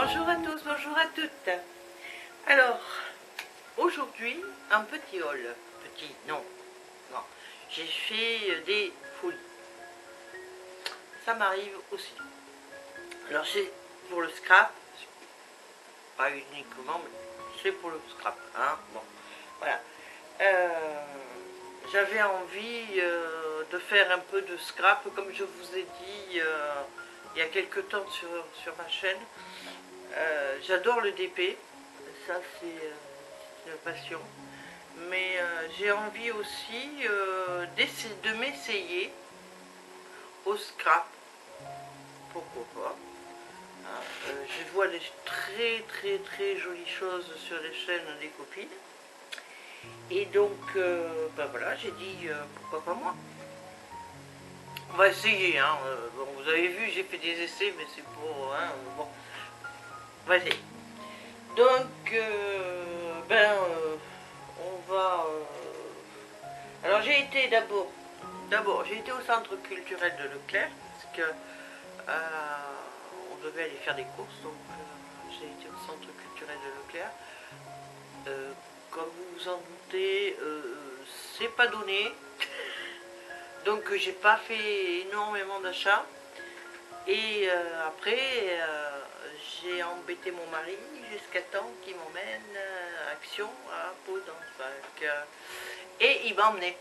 Bonjour à tous, bonjour à toutes. Alors, aujourd'hui, un petit haul. Petit, non. J'ai fait des folies. Ça m'arrive aussi. Alors, c'est pour le scrap. Pas uniquement, mais c'est pour le scrap. Hein, bon, voilà. J'avais envie de faire un peu de scrap, comme je vous ai dit il y a quelques temps sur ma chaîne. J'adore le DP, ça c'est une passion, mais j'ai envie aussi de m'essayer au scrap, pourquoi pas. Hein, je vois des très jolies choses sur les chaînes des copines, et donc ben voilà, j'ai dit pourquoi pas moi. On va essayer, hein. Bon, vous avez vu, j'ai fait des essais, mais c'est pour... Hein, bon, on va essayer. Donc, on va... Alors, j'ai été d'abord, j'ai été au centre culturel de Leclerc, parce que on devait aller faire des courses, donc j'ai été au centre culturel de Leclerc. Comme vous vous en doutez, c'est pas donné, donc j'ai pas fait énormément d'achats. Et après, j'ai embêté mon mari jusqu'à temps qu'il m'emmène à Action, à Pau dans le Bac. Et il m'a emmené.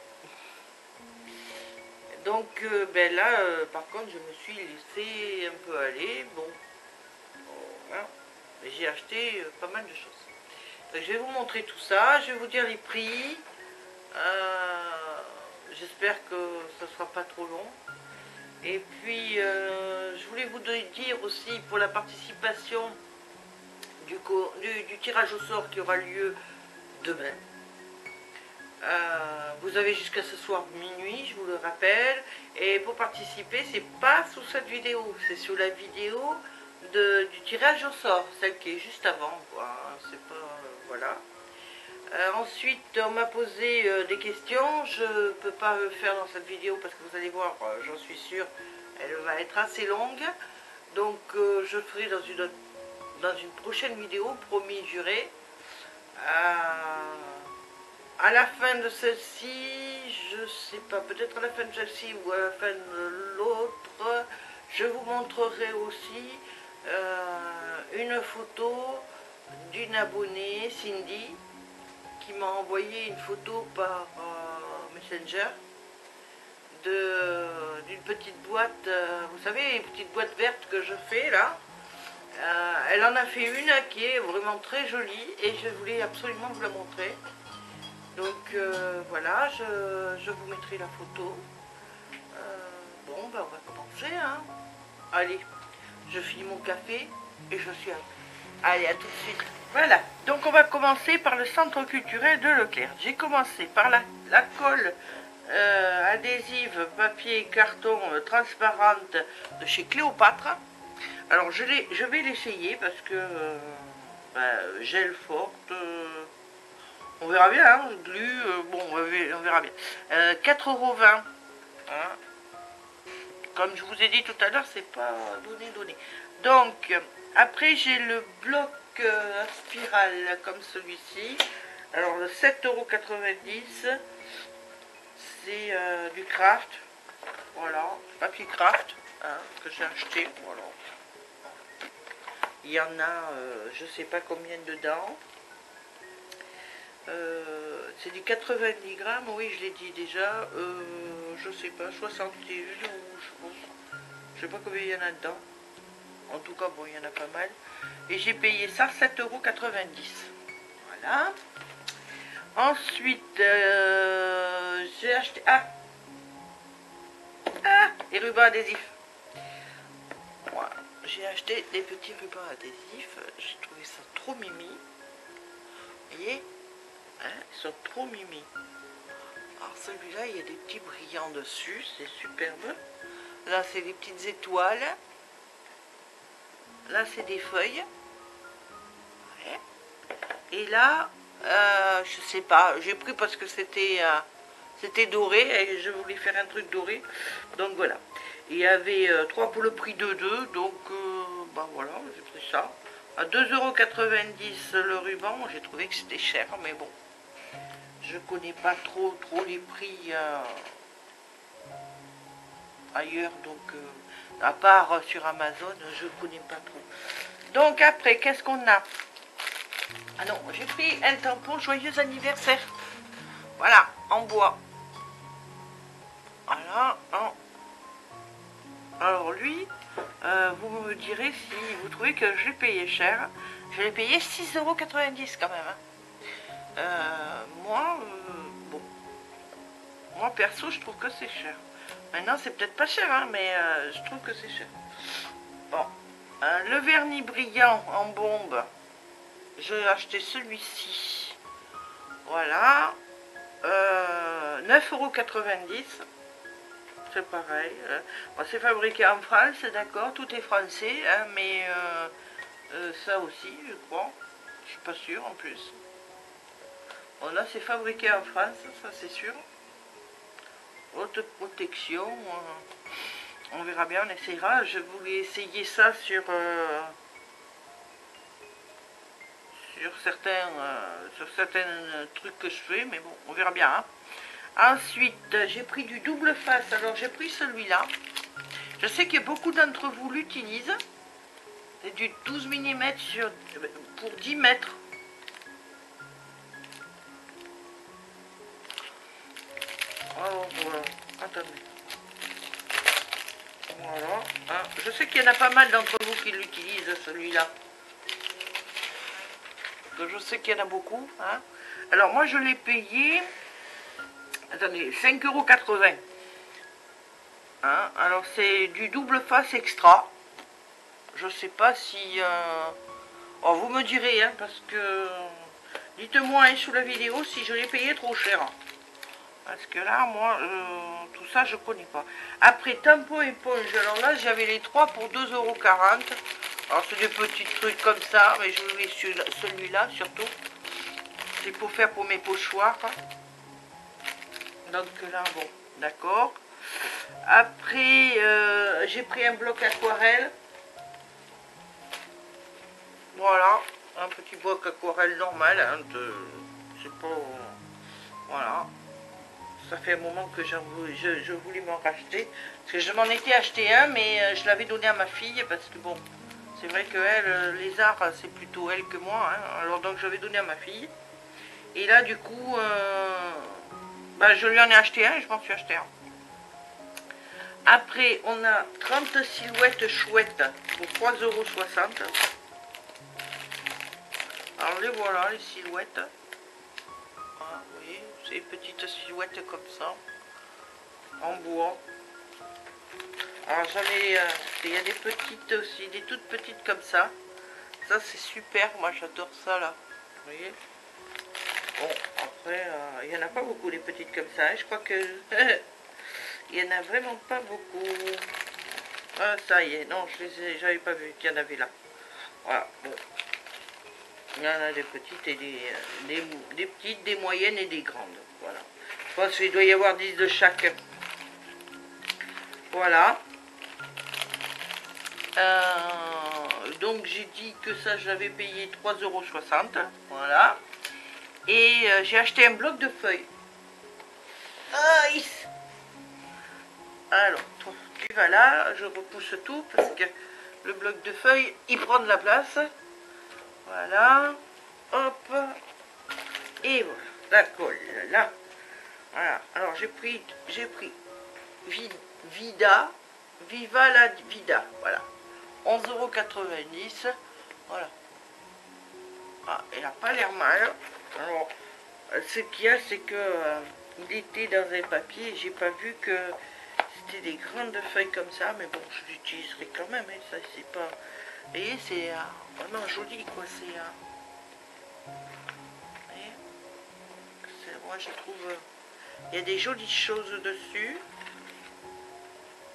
Donc ben là, par contre, je me suis laissé un peu aller. Bon, voilà. J'ai acheté pas mal de choses. Donc, je vais vous montrer tout ça, je vais vous dire les prix. J'espère que ça ne sera pas trop long. Et puis, je voulais vous dire aussi pour la participation du tirage au sort qui aura lieu demain. Vous avez jusqu'à ce soir minuit, je vous le rappelle. Et pour participer, c'est pas sous cette vidéo, c'est sous la vidéo du tirage au sort, celle qui est juste avant, quoi. C'est pas... voilà. Ensuite, on m'a posé des questions. Je ne peux pas le faire dans cette vidéo parce que vous allez voir, j'en suis sûre, elle va être assez longue. Donc, je ferai dans une prochaine vidéo, promis, juré. À la fin de celle-ci, je sais pas, peut-être à la fin de celle-ci ou à la fin de l'autre, je vous montrerai aussi une photo d'une abonnée, Cindy, qui m'a envoyé une photo par Messenger d'une petite boîte, vous savez, une petite boîte verte que je fais là. Elle en a fait une qui est vraiment très jolie et je voulais absolument vous la montrer. Donc voilà, je vous mettrai la photo. Bon, ben on va commencer, hein. Allez, je finis mon café et je suis à... Allez, à tout de suite. Voilà, donc on va commencer par le centre culturel de Leclerc. J'ai commencé par la colle adhésive, papier, carton transparente de chez Cléopâtre. Alors je vais l'essayer parce que gel forte, on verra bien, hein, glu, bon on verra bien. 4,20 €, hein. Comme je vous ai dit tout à l'heure, c'est pas donné. Donc après j'ai le bloc à spirale comme celui-ci. Alors le 7,90 €, c'est du craft, voilà, papier craft, hein, que j'ai acheté, voilà. Il y en a, je sais pas combien dedans. C'est du 90 grammes, oui, je l'ai dit déjà. Je sais pas, 61 ou je sais pas combien il y en a dedans. En tout cas, bon, il y en a pas mal. Et j'ai payé ça 7,90 €. Voilà. Ensuite, j'ai acheté... les rubans adhésifs. Voilà. J'ai acheté des petits rubans adhésifs. J'ai trouvé ça trop mimi. Vous voyez, hein, ils sont trop mimi. Alors celui-là, il y a des petits brillants dessus. C'est superbe. Là, c'est des petites étoiles. Là, c'est des feuilles. Ouais. Et là, je sais pas. J'ai pris parce que c'était doré et je voulais faire un truc doré. Donc voilà. Il y avait 3 pour le prix de 2. Donc, bah voilà, j'ai pris ça. À 2,90 € le ruban, j'ai trouvé que c'était cher, mais bon. Je connais pas trop les prix ailleurs, donc à part sur Amazon, je connais pas trop. Donc après, qu'est-ce qu'on a? Ah non, j'ai pris un tampon joyeux anniversaire. Voilà, en bois. Voilà. Alors lui, vous me direz si vous trouvez que je l'ai payé cher. Je l'ai payé 6,90 € quand même. Hein. Moi, bon. Moi perso, je trouve que c'est cher. Maintenant, c'est peut-être pas cher, hein, mais je trouve que c'est cher. Bon. Le vernis brillant en bombe. J'ai acheté celui-ci. Voilà. 9,90 €. C'est pareil. Bon, c'est fabriqué en France, d'accord. Tout est français, hein, mais ça aussi, je crois. Je suis pas sûre en plus. Bon, là, c'est fabriqué en France, ça c'est sûr. Haute protection. On verra bien, on essayera. Je voulais essayer ça sur certains trucs que je fais, mais bon, on verra bien. Hein. Ensuite, j'ai pris du double face. Alors, j'ai pris celui-là. Je sais que beaucoup d'entre vous l'utilisent. C'est du 12 mm pour 10 mètres. Alors, voilà. Attendez. Voilà. Hein. Je sais qu'il y en a pas mal d'entre vous qui l'utilisent, celui-là. Je sais qu'il y en a beaucoup. Hein. Alors, moi, je l'ai payé... Attendez, 5,80 €. Hein. Alors, c'est du double face extra. Je sais pas si... Oh, vous me direz, hein, parce que... Dites-moi hein, sous la vidéo si je l'ai payé trop cher. Parce que là, moi, tout ça, je connais pas. Après, tampon éponge. Alors là, j'avais les 3 pour 2,40 €. Alors, c'est des petits trucs comme ça. Mais je voulais celui-là, surtout. C'est pour faire pour mes pochoirs. Donc là, bon, d'accord. Après, j'ai pris un bloc aquarelle. Voilà. Un petit bloc aquarelle normal. Hein, c'est pas... Voilà. Ça fait un moment que je voulais m'en racheter. Parce que je m'en étais acheté un, mais je l'avais donné à ma fille. Parce que bon, c'est vrai que elle, les arts, c'est plutôt elle que moi. Hein. Alors donc je l'avais donné à ma fille. Et là, du coup, bah, je lui en ai acheté un et je m'en suis acheté un. Après, on a 30 silhouettes chouettes pour 3,60 €. Alors les voilà, les silhouettes. Ah, oui, c'est des petites silhouettes comme ça, en bois. Alors j'en ai, il y a des petites aussi, des toutes petites comme ça. Ça c'est super, moi j'adore ça là. Vous voyez. Bon, après, il n'y en a pas beaucoup des petites comme ça. Hein. Je crois que il n'y en a vraiment pas beaucoup. Ah, ça y est, non, j'avais pas vu qu'il y en avait là. Voilà, bon. Il y en a des petites et des petites, des moyennes et des grandes. Voilà. Je pense qu'il doit y avoir 10 de chaque. Voilà. Donc j'ai dit que ça j'avais payé 3,60 €. Voilà. Et j'ai acheté un bloc de feuilles. Ah, alors, tu vas là, je repousse tout parce que le bloc de feuilles, il prend de la place. Voilà. Hop. Et voilà. La colle là. Voilà. Alors j'ai pris Vida. Viva la Vida. Voilà. 11,90 €. Voilà. Ah, elle n'a pas l'air mal. Alors, ce qu'il y a, c'est que il était dans un papier. J'ai pas vu que c'était des grandes feuilles comme ça, mais bon, je l'utiliserai quand même. Hein, ça, c'est pas. Vous voyez, c'est vraiment joli, quoi. C'est. Moi, je trouve. Il y a des jolies choses dessus.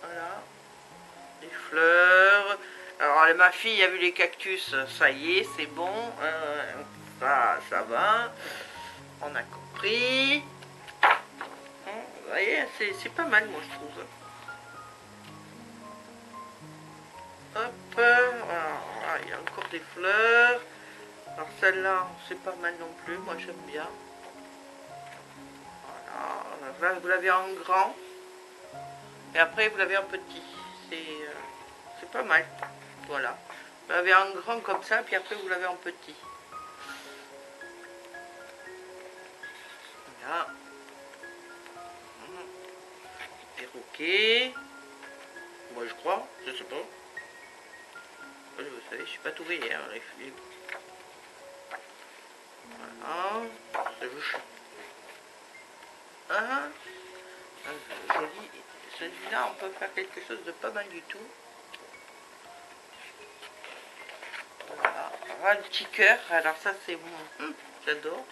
Voilà. Des fleurs. Alors, ma fille a vu les cactus. Ça y est, c'est bon. Ça va. On a compris. Vous voyez, c'est pas mal, moi, je trouve. Hop. Voilà, Voilà, il y a encore des fleurs. Alors celle-là, c'est pas mal non plus, moi j'aime bien. Voilà, là, vous l'avez en grand. Et après vous l'avez en petit. C'est pas mal. Voilà. Vous l'avez en grand comme ça, puis après vous l'avez en petit. Voilà. Perroquet. Moi je crois, je sais pas. Vous savez, je suis pas tout veillé, hein, les... Voilà. C'est louche. Ah, joli. Celui-là, on peut faire quelque chose de pas mal du tout. Voilà. Un petit cœur. Alors ça, c'est bon. J'adore.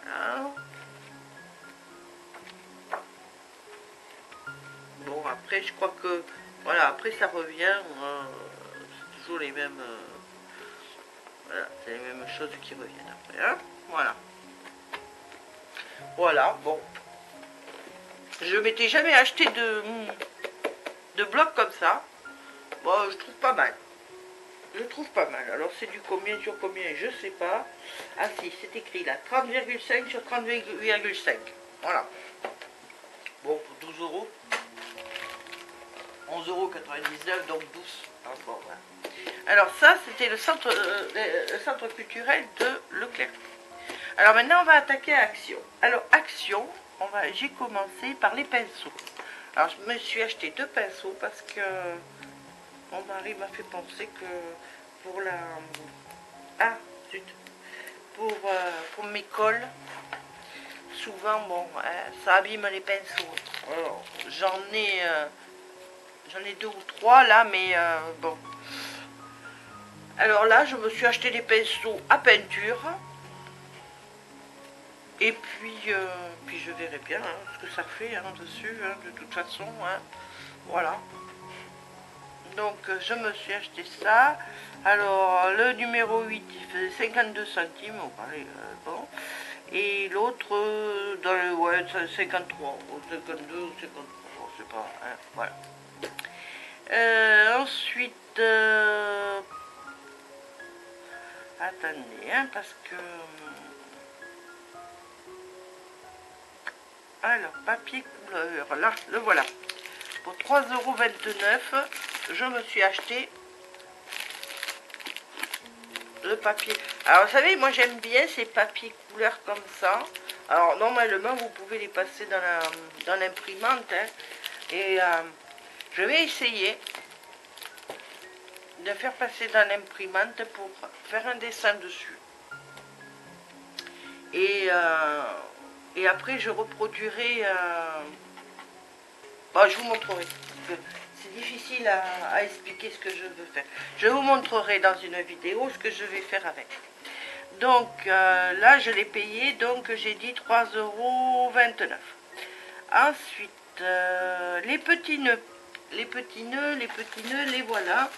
Voilà. Bon, après, je crois que... Voilà, après, ça revient. C'est toujours les mêmes... voilà, c'est les mêmes choses qui reviennent après. Hein, voilà. Voilà, bon. Je m'étais jamais acheté de blocs comme ça. Bon, je trouve pas mal. Je trouve pas mal. Alors, c'est du combien sur combien, je sais pas. Ah si, c'est écrit là. 30,5 sur 30,5. Voilà. Bon, pour 12 euros. 11,99 €, donc 12. Ah, bon, voilà. Alors ça, c'était le centre culturel de Leclerc. Alors maintenant, on va attaquer Action. Alors Action, j'ai commencé par les pinceaux. Alors je me suis acheté 2 pinceaux parce que mon mari m'a fait penser que pour la... Ah, zut. Pour mes cols, souvent, bon, ça abîme les pinceaux. Alors, j'en ai 2 ou 3 là, mais bon. Alors là, je me suis acheté des pinceaux à peinture. Et puis je verrai bien hein, ce que ça fait hein, dessus, hein, de toute façon. Hein. Voilà. Donc je me suis acheté ça. Alors le numéro 8, il faisait 52 centimes. Bon. Et l'autre, dans le ouais, 53, ou 52 ou 53, je sais pas. Hein, voilà. Ensuite, attendez, hein, parce que... Alors, papier couleur, là, le voilà. Pour 3,29 €, je me suis acheté le papier. Alors, vous savez, moi j'aime bien ces papiers couleur comme ça. Alors, normalement, vous pouvez les passer dans l'imprimante. Hein, et je vais essayer de faire passer dans l'imprimante pour faire un dessin dessus. Et après, je reproduirai... bon, je vous montrerai. C'est difficile à expliquer ce que je veux faire. Je vous montrerai dans une vidéo ce que je vais faire avec. Donc, là, je l'ai payé. Donc, j'ai dit 3,29 €. Ensuite, les petits nœuds. Les petits nœuds, les voilà.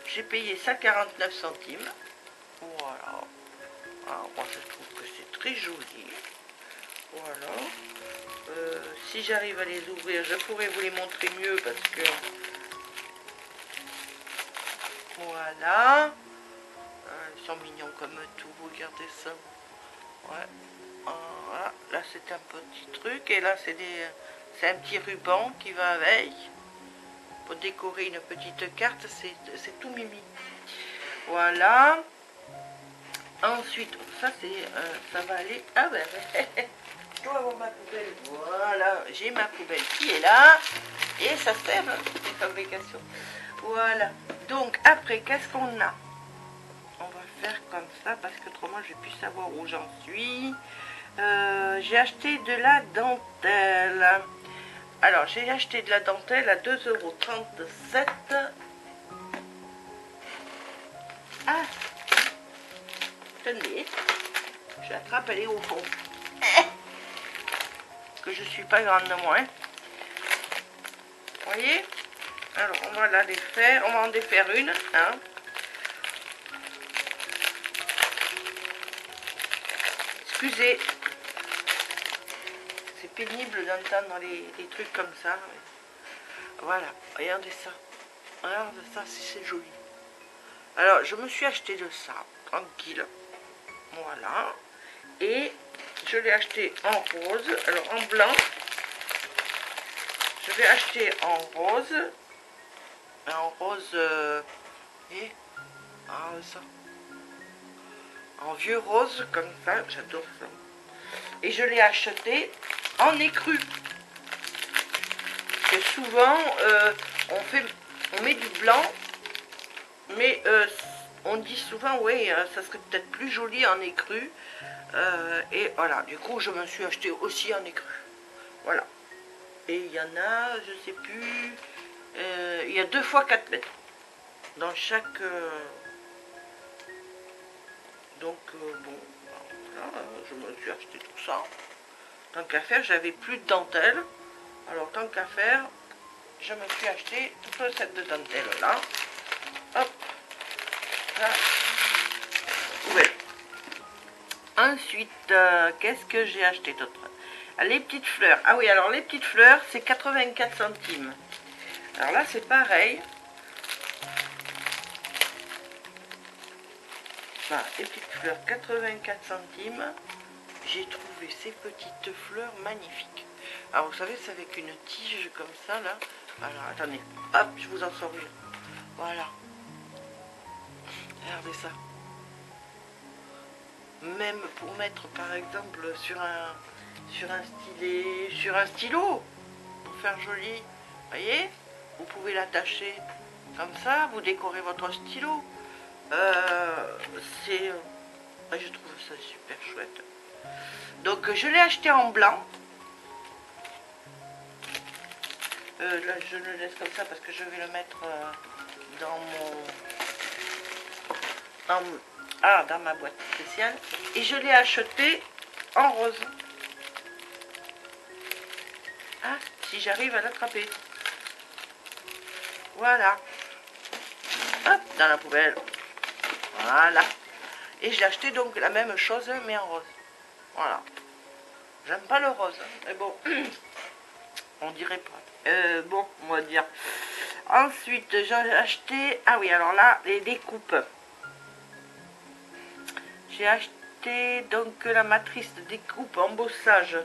J'ai payé ça 49 centimes. Voilà. Alors, moi, je trouve que c'est très joli. Voilà. Si j'arrive à les ouvrir, je pourrais vous les montrer mieux parce que... Voilà. Ils sont mignons comme tout, regardez ça. Ouais. Voilà. Là, c'est un petit truc. Et là, c'est un petit ruban qui va avec. Pour décorer une petite carte, c'est tout mimi. Voilà. Ensuite, ça va aller... Ah ben, je dois avoir ma poubelle. Voilà, j'ai ma poubelle qui est là. Et ça sert les fabrications. Voilà. Donc, après, qu'est-ce qu'on a? On va faire comme ça, parce qu'autrement, je vais plus savoir où j'en suis. J'ai acheté de la dentelle. Alors, j'ai acheté de la dentelle à 2,37 €. Ah, attendez, je l'attrape, elle est au fond. Que je suis pas grande de moi. Hein. Vous voyez? Alors, on va la défaire, on va en défaire une. Hein. Excusez, c'est pénible d'entendre les trucs comme ça. Voilà, regardez ça. Regardez ça, si c'est joli. Alors, je me suis acheté de ça, tranquille. Voilà. Et je l'ai acheté en rose. Alors, en blanc, je vais acheter en rose. En rose... et... Ah, ça. En vieux rose, comme ça. J'adore ça. Et je l'ai acheté en écru. Parce que souvent, on met du blanc. Mais on dit souvent, oui, ça serait peut-être plus joli en écru. Et voilà, du coup, je me suis acheté aussi en écru. Voilà. Et il y en a, je sais plus, il y a 2 fois 4 mètres. Dans chaque... donc, bon, voilà, je me suis acheté tout ça. Tant qu'à faire, j'avais plus de dentelle. Alors, tant qu'à faire, je me suis acheté tout le set de dentelle là. Hop. Là. Ouvert. Ensuite, qu'est-ce que j'ai acheté d'autre? Les petites fleurs. Ah oui, alors les petites fleurs, c'est 84 centimes. Alors là, c'est pareil. Voilà, les petites fleurs, 84 centimes. J'ai trouvé ces petites fleurs magnifiques. Alors, vous savez, c'est avec une tige comme ça, là. Alors, attendez. Hop, je vous en sors une. Voilà. Regardez ça. Même pour mettre, par exemple, sur un stylet, sur un stylo, pour faire joli. Voyez, vous pouvez l'attacher comme ça, vous décorez votre stylo. Je trouve ça super chouette. Donc je l'ai acheté en blanc. Là je le laisse comme ça parce que je vais le mettre dans dans ma boîte spéciale. Et je l'ai acheté en rose. Ah, si j'arrive à l'attraper. Voilà. Hop, dans la poubelle. Voilà. Et j'ai acheté donc la même chose, mais en rose. Voilà. J'aime pas le rose, mais bon. On dirait pas. Bon, on va dire. Ensuite, j'ai acheté... Ah oui, alors là, les découpes. J'ai acheté donc la matrice de découpe embossage.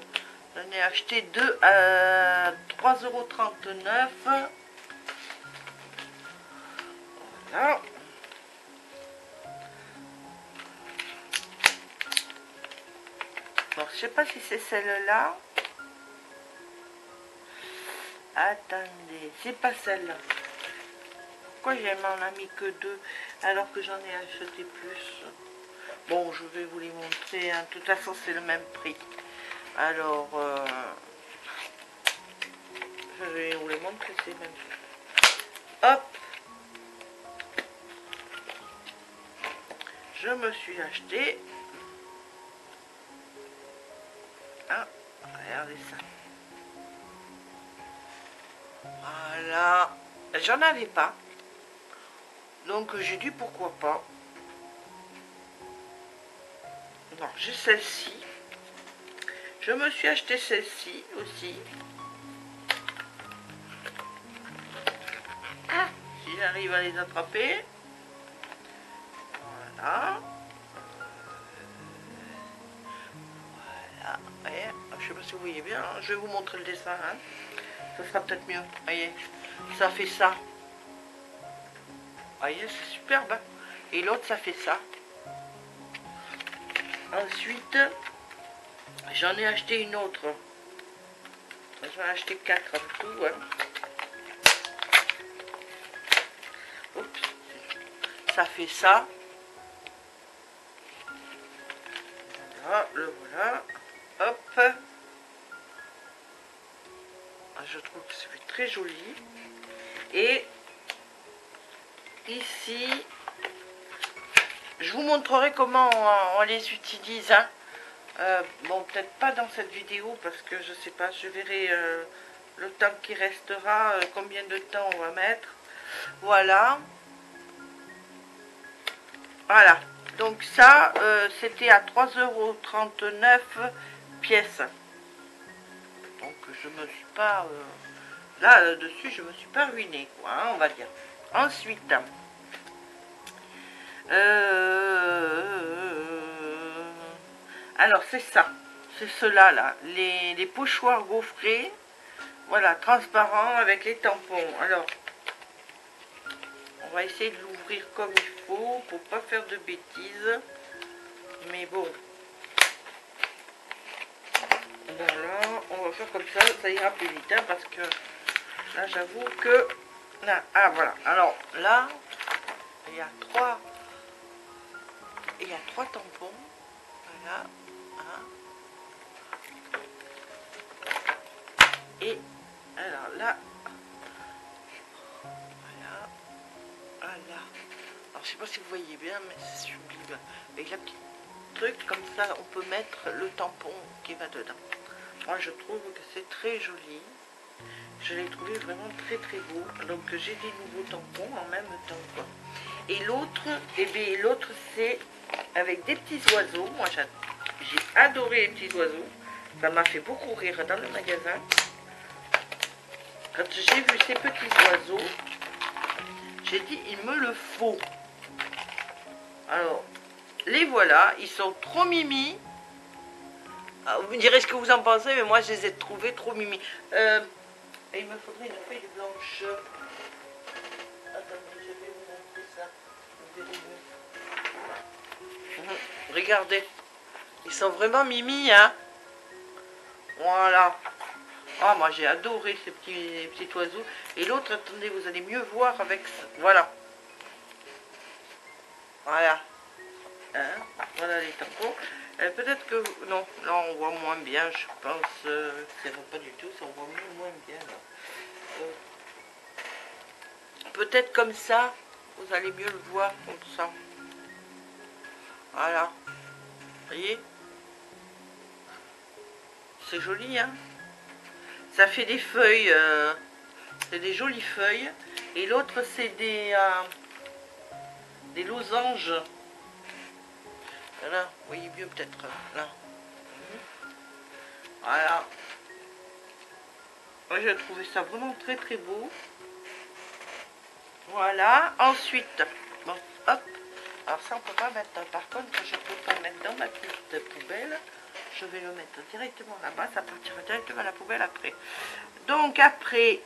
J'en ai acheté 2 à 3,39 €. Voilà. Bon, je sais pas si c'est celle-là. Attendez, c'est pas celle-là. Pourquoi j'en ai mis que 2 alors que j'en ai acheté plus? Bon, je vais vous les montrer. Hein. De toute façon, c'est le même prix. Alors, je vais vous les montrer, c'est le même prix. Hop. Je me suis acheté. Ah, regardez ça. Voilà. J'en avais pas. Donc j'ai dit pourquoi pas. Non, j'ai celle-ci. Je me suis acheté celle-ci aussi. Ah, si j'arrive à les attraper. Voilà. Voilà. Ouais. Je sais pas si vous voyez bien. Hein. Je vais vous montrer le dessin. Hein. Ça sera peut-être mieux. Voyez. Ça fait ça. Voyez, c'est superbe. Hein. Et l'autre, ça fait ça. Ensuite, j'en ai acheté une autre. J'en ai acheté 4 en tout. Hein. Oups. Ça fait ça. Voilà, le voilà. Hop. Je trouve que ça fait très joli. Et ici, je vous montrerai comment on les utilise. Hein. Bon, peut-être pas dans cette vidéo parce que je sais pas, je verrai le temps qui restera, combien de temps on va mettre. Voilà. Voilà. Donc ça, c'était à 3,39 € pièce. Donc je me suis pas Là, dessus, je me suis pas ruinée, quoi, hein, on va dire. Ensuite, alors c'est ça, c'est cela là, les pochoirs gaufrés, voilà, transparents avec les tampons. Alors, on va essayer de l'ouvrir comme il faut pour pas faire de bêtises. Mais bon, voilà, on va faire comme ça ira plus vite, hein, parce que là, j'avoue que là, ah voilà. Alors là, il y a trois tampons, voilà, hein. Et alors là, voilà, voilà. Alors je sais pas si vous voyez bien, mais c'est sublime. Avec la petite truc comme ça, on peut mettre le tampon qui va dedans. Moi je trouve que c'est très joli. Je l'ai trouvé vraiment très très beau. Donc j'ai des nouveaux tampons en même temps, quoi. Et l'autre, eh bien l'autre c'est avec des petits oiseaux. Moi j'ai adoré les petits oiseaux. Ça m'a fait beaucoup rire dans le magasin. Quand j'ai vu ces petits oiseaux, j'ai dit il me le faut. Alors, les voilà, ils sont trop mimi. Ah, vous me direz ce que vous en pensez, mais moi je les ai trouvés trop mimi. Et il me faudrait une feuille blanche. Attendez, je vais vous montrer ça. Vous verrez mieux. Regardez, ils sont vraiment mimi, hein. Voilà. Ah, moi j'ai adoré ces petits oiseaux. Et l'autre, attendez, vous allez mieux voir avec ça. Voilà. Voilà. Hein, voilà les tampons. Peut-être que... Non, là on voit moins bien, je pense. Ça va pas du tout, ça on voit moins bien. Peut-être comme ça, vous allez mieux le voir comme ça. Voilà. Vous voyez? C'est joli, hein? Ça fait des feuilles, c'est des jolies feuilles. Et l'autre, c'est des losanges. Voilà, vous voyez mieux peut-être, là. Voilà. Moi, j'ai trouvé ça vraiment très très beau. Voilà. Ensuite, bon, hop. Alors ça, on peut pas mettre. Par contre, je peux pas mettre dans ma petite poubelle. Je vais le mettre directement là-bas. Ça partira directement à la poubelle après. Donc après,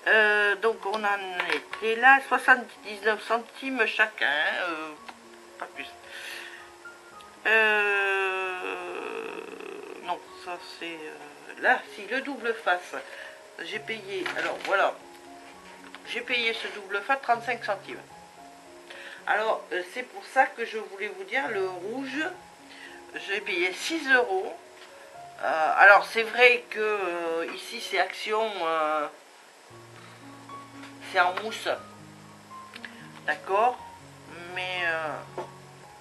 donc on en était là, 79 centimes chacun, pas plus. Non, ça c'est... là, si, le double face, j'ai payé, alors voilà, j'ai payé ce double face 35 centimes. Alors, c'est pour ça que je voulais vous dire, le rouge, j'ai payé 6 euros. Alors, c'est vrai que ici, c'est Action, c'est en mousse, d'accord, mais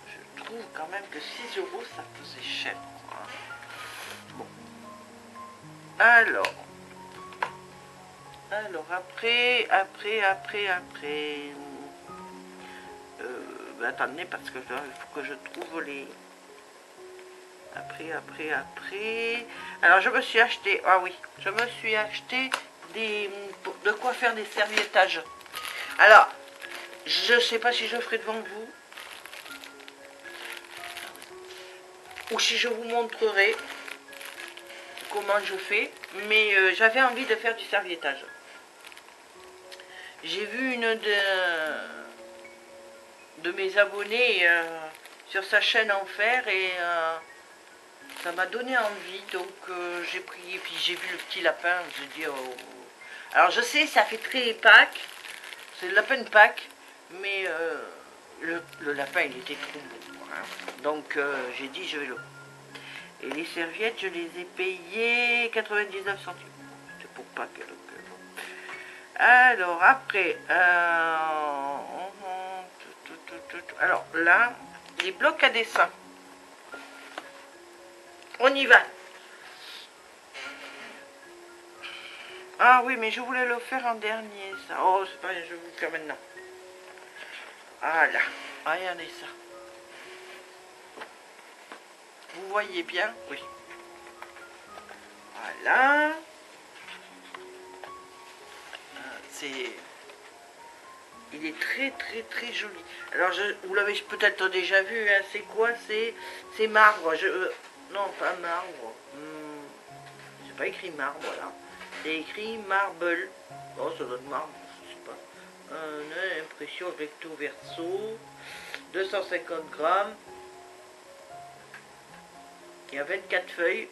je trouve quand même que 6 euros, ça faisait cher, quoi. Bon. Alors après, attendez, parce que là, il faut que je trouve les... Après. Alors, je me suis acheté, ah oui, je me suis acheté de quoi faire des serviettages. Alors, je sais pas si je ferai devant vous, ou si je vous montrerai comment je fais, mais j'avais envie de faire du serviettage. J'ai vu une de mes abonnés sur sa chaîne en faire et ça m'a donné envie, donc j'ai pris, et puis j'ai vu le petit lapin, je dis oh. Alors je sais, ça fait très Pâques, c'est le lapin de Pâques, mais le lapin il était trop beau, hein. Donc j'ai dit je vais le... Et les serviettes, je les ai payées 99 centimes. C'est pour Pâques. Donc, bon. Alors après, alors là, les blocs à dessin. On y va. Ah oui, mais je voulais le faire en dernier, ça. Oh, c'est pas, je vais vous le faire maintenant. Voilà. Regardez ça. Vous voyez bien? Oui. Voilà. c'est... Il est très très très joli. Alors vous l'avez peut-être déjà vu, hein, c'est quoi? C'est marbre. Non, pas marbre. C'est pas écrit marbre, là. C'est écrit marble. Oh, ça doit être marbre, je sais pas. Impression recto verso. 250 grammes. Il y a 24 feuilles.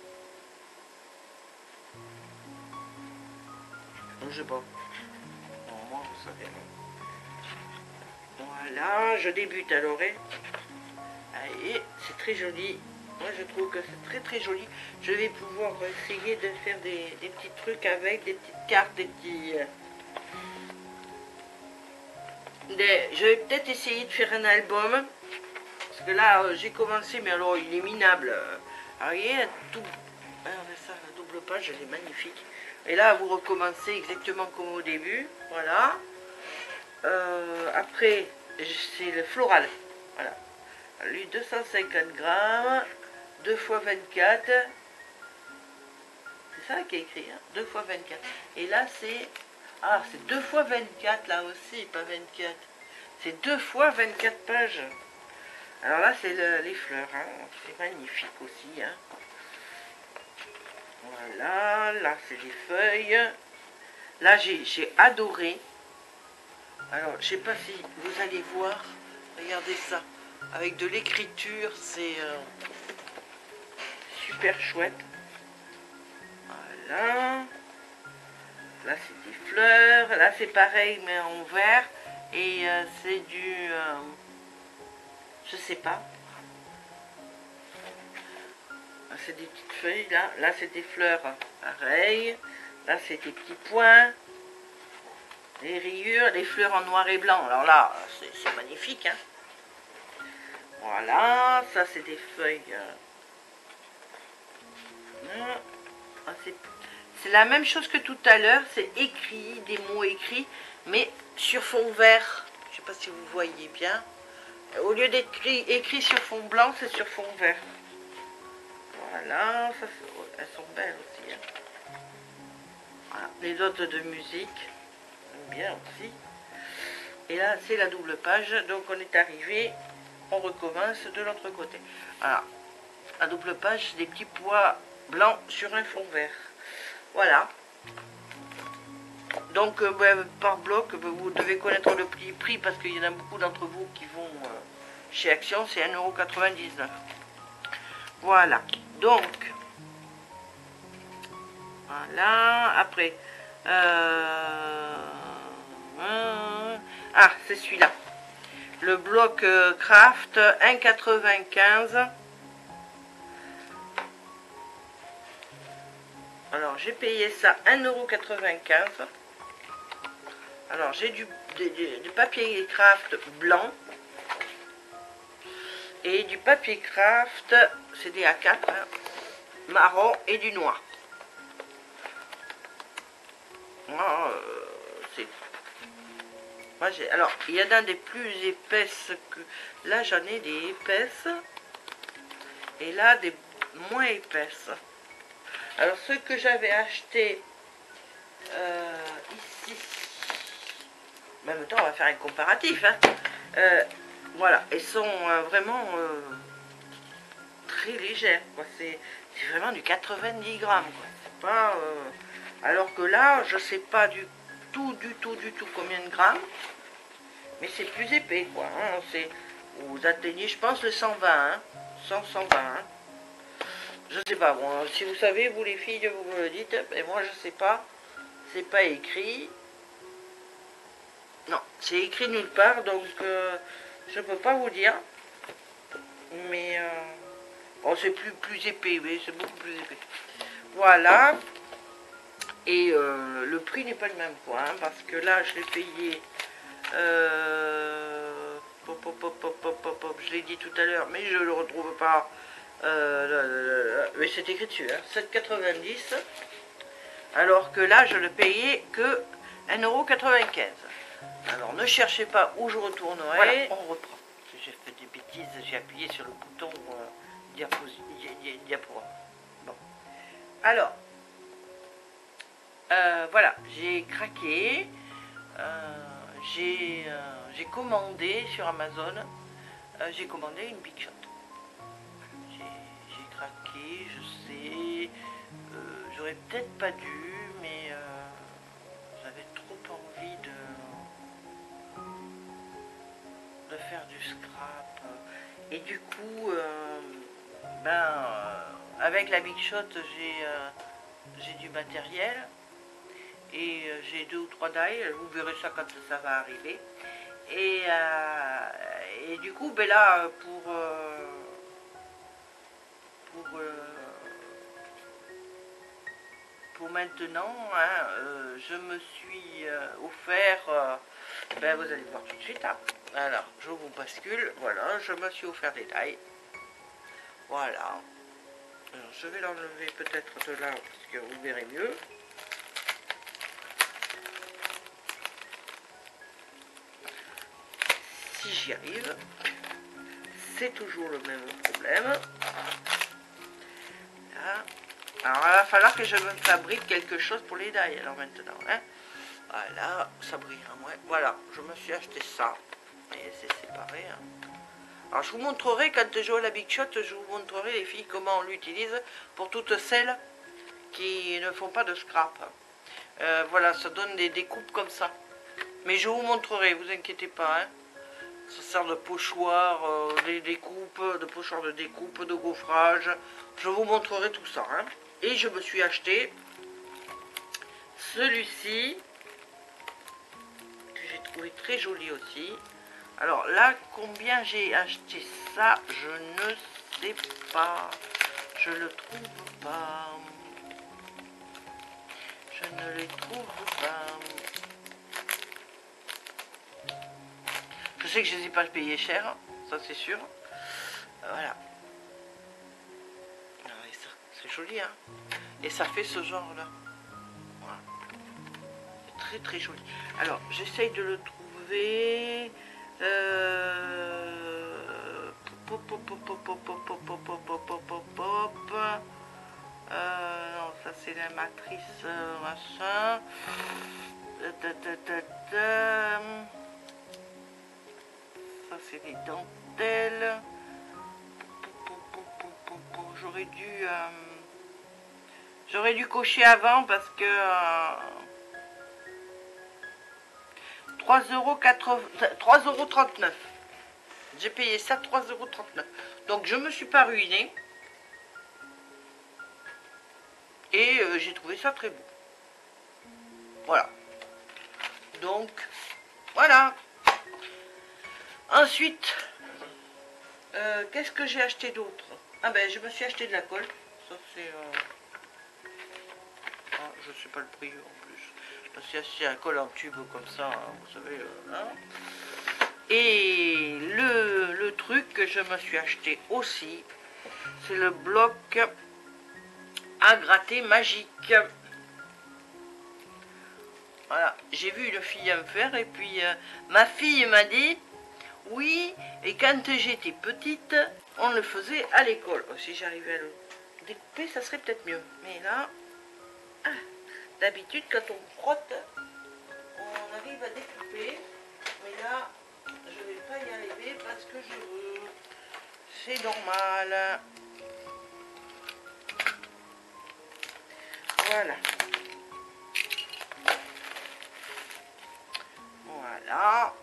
Je sais pas. Non, moi, vous savez. Voilà, je débute alors. Allez, c'est très joli. Moi, je trouve que c'est très très joli. Je vais pouvoir essayer de faire des petits trucs avec, des petites cartes, des petits... Je vais peut-être essayer de faire un album. Parce que là, j'ai commencé, mais alors, il est minable. Alors, il y a tout... Regardez ça, la double page, elle est magnifique. Et là, vous recommencez exactement comme au début. Voilà. Après, c'est le floral. Voilà. Lui, 250 grammes. 2 x 24. C'est ça qui est écrit, hein, 2 x 24. Et là, c'est... Ah, c'est 2 x 24, là aussi, pas 24. C'est 2 x 24 pages. Alors là, c'est les fleurs, hein. C'est magnifique aussi, hein. Voilà, là, c'est les feuilles. Là, j'ai adoré. Alors, je sais pas si vous allez voir. Regardez ça. Avec de l'écriture, c'est super chouette. Voilà. Là, c'est des fleurs. Là, c'est pareil, mais en vert. Et c'est du... je sais pas. C'est des petites feuilles, là. Là, c'est des fleurs. Pareil. Là, c'est des petits points. Les rayures, les fleurs en noir et blanc. Alors là, c'est magnifique, hein. Voilà. Ça, c'est des feuilles... c'est la même chose que tout à l'heure, c'est écrit, des mots écrits, mais sur fond vert. Je ne sais pas si vous voyez bien. Au lieu d'être écrit sur fond blanc, c'est sur fond vert. Voilà, ça, elles sont belles aussi. Hein. Voilà. Les notes de musique, j'aime bien aussi. Et là, c'est la double page, donc on est arrivé, on recommence de l'autre côté. Voilà, la double page, c'est des petits pois blancs sur un fond vert. Voilà. Donc, par bloc, vous devez connaître le prix parce qu'il y en a beaucoup d'entre vous qui vont chez Action, c'est 1,99 €. Voilà. Donc, voilà. Après, ah, c'est celui-là. Le bloc Craft 1,95 €. Alors, j'ai payé ça 1,95 €. Alors, j'ai du papier craft blanc. Et du papier craft, c'est des A4, hein, marron et du noir. Moi, alors, il y en a des plus épaisses que... Là, j'en ai des épaisses. Et là, des moins épaisses. Alors, ceux que j'avais acheté ici, en même temps, on va faire un comparatif. Hein. Voilà, elles sont vraiment très légères. C'est vraiment du 90 grammes. C'est pas, alors que là, je sais pas du tout combien de grammes. Mais c'est plus épais, quoi. Hein. Vous atteignez, je pense, le 120. Hein. 120. Hein. Je sais pas, bon, si vous savez, vous les filles, vous me le dites, mais moi je sais pas, c'est pas écrit. Non, c'est écrit nulle part, donc je peux pas vous dire. Mais bon, c'est plus épais, oui, c'est beaucoup plus épais. Voilà. Et le prix n'est pas le même, quoi, hein, parce que là, je l'ai payé. Je l'ai dit tout à l'heure, mais je le retrouve pas. Mais c'est écrit dessus, hein, 7,90 €. Alors que là, je le payais que 1,95 €. Alors ne cherchez pas où je retournerai. Voilà, on reprend. J'ai fait des bêtises, j'ai appuyé sur le bouton diaporama. Bon. Alors, voilà, j'ai craqué. J'ai commandé sur Amazon, j'ai commandé une Big Shot. J'ai craqué, je sais, j'aurais peut-être pas dû, mais j'avais trop envie de faire du scrap. Et du coup, avec la Big Shot, j'ai du matériel. Et j'ai 2 ou 3 die, vous verrez ça quand ça va arriver. Et du coup, ben là, pour maintenant, hein, je me suis offert, ben vous allez voir tout de suite. Hein. Alors, je vous bascule, voilà, je me suis offert des die. Voilà. Alors, je vais l'enlever peut-être de là, parce que vous verrez mieux. Si j'y arrive, c'est toujours le même problème. Là. Alors il va falloir que je me fabrique quelque chose pour les die alors maintenant. Hein. Voilà, ça brillera moins. Voilà, je me suis acheté ça. Et c'est séparé. Hein. Alors je vous montrerai quand je joue à la Big Shot, je vous montrerai les filles comment on l'utilise pour toutes celles qui ne font pas de scrap. Voilà, ça donne des découpes comme ça. Mais je vous montrerai, vous inquiétez pas. Hein. Ça sert de pochoir, des découpes, de pochoir de découpe, de gaufrage. Je vous montrerai tout ça. Hein. Et je me suis acheté celui-ci, que j'ai trouvé très joli aussi. Alors là, combien j'ai acheté ça, je ne sais pas. Je le trouve pas. Je ne les trouve pas. Je sais que je ne les ai pas payés cher, ça c'est sûr. Voilà. C'est joli, hein. Et ça fait ce genre-là. Voilà. C'est très très joli. Alors, j'essaye de le trouver. Non, ça c'est la matrice machin. Ça c'est les dentelles. J'aurais dû cocher avant parce que 3,39 €. J'ai payé ça 3,39 €. Donc je me suis pas ruinée. Et j'ai trouvé ça très beau. Voilà. Donc, voilà. Ensuite, qu'est-ce que j'ai acheté d'autre? Ah ben, je me suis acheté de la colle. Ça, c'est... Ah, je sais pas le prix en plus. C'est un colle en tube comme ça, hein, vous savez. Là. Et le truc que je me suis acheté aussi, c'est le bloc à gratter magique. Voilà, j'ai vu une fille à me faire et puis ma fille m'a dit oui, et quand j'étais petite, on le faisait à l'école. Oh, si j'arrivais à le découper, ça serait peut-être mieux. Mais là, d'habitude, quand on frotte, on arrive à découper. Mais là, je ne vais pas y arriver parce que je veux. C'est normal. Voilà. Voilà.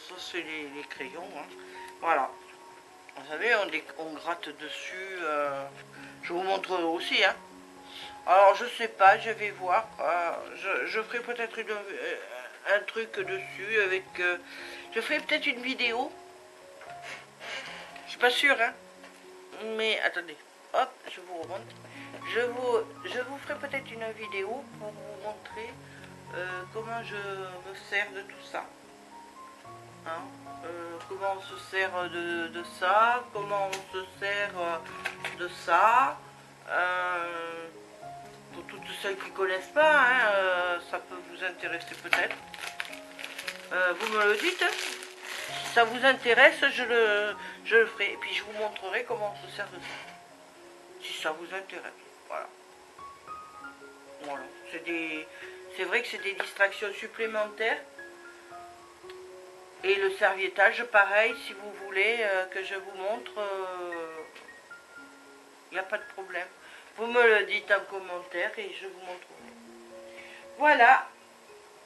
Ça, c'est les crayons. Hein. Voilà. Vous savez, on gratte dessus. Je vous montrerai aussi. Hein. Alors, je sais pas, je vais voir. Je ferai peut-être un truc dessus avec... je ferai peut-être une vidéo. Je suis pas sûre, hein. Mais, attendez. Hop, je vous remonte. Je vous ferai peut-être une vidéo pour vous montrer comment je me sers de tout ça. Hein, comment on se sert de ça, comment on se sert de ça. Pour toutes celles qui ne connaissent pas, hein, ça peut vous intéresser peut-être. Vous me le dites. Si ça vous intéresse, je le ferai. Et puis je vous montrerai comment on se sert de ça. Si ça vous intéresse. Voilà. Voilà. C'est C'est vrai que c'est des distractions supplémentaires. Et le serviettage, pareil, si vous voulez que je vous montre, il n'y a pas de problème. Vous me le dites en commentaire et je vous montrerai. Voilà.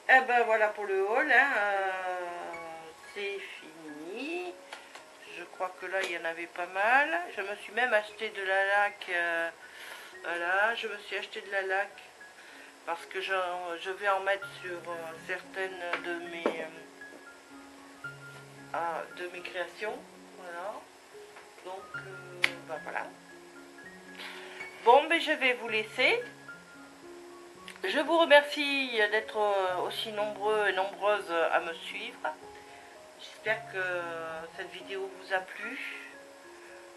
Et ben voilà pour le haul. Hein, c'est fini. Je crois que là, il y en avait pas mal. Je me suis même acheté de la laque. Voilà, je me suis acheté de la laque. Parce que je vais en mettre sur certaines de mes créations. Voilà. Donc, ben voilà. Bon, ben je vais vous laisser. Je vous remercie d'être aussi nombreux et nombreuses à me suivre. J'espère que cette vidéo vous a plu.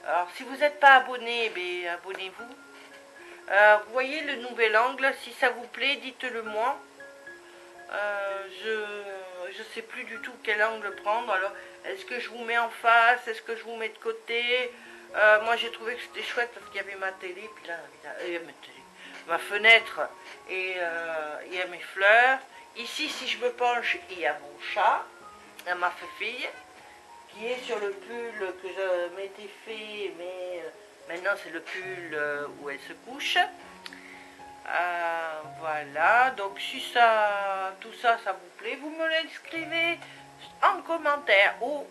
Alors, si vous n'êtes pas abonné, ben, abonnez-vous. Vous voyez le nouvel angle, si ça vous plaît, dites-le moi. Je ne sais plus du tout quel angle prendre. Alors, est-ce que je vous mets en face? Est-ce que je vous mets de côté? Moi, j'ai trouvé que c'était chouette parce qu'il y avait ma télé, puis là, ma fenêtre, et il y a mes fleurs. Ici, si je me penche, il y a mon chat, ma fille, qui est sur le pull que je m'étais fait, mais maintenant c'est le pull où elle se couche. Voilà, donc si tout ça, ça vous plaît, vous me l'inscrivez en commentaire ou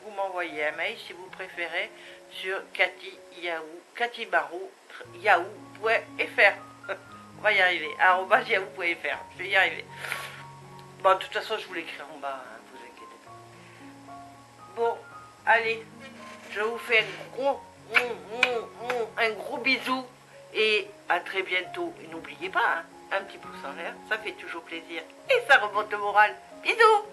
vous m'envoyez un mail si vous préférez sur yahoo.fr. On va y arriver, @yahoo.fr, je vais y arriver. Bon, de toute façon, je vous l'écris en bas, hein, vous inquiétez pas. Bon, allez, je vous fais un gros bisou et à très bientôt. Et n'oubliez pas, hein, un petit pouce en l'air, ça fait toujours plaisir et ça remonte le moral. Bisous!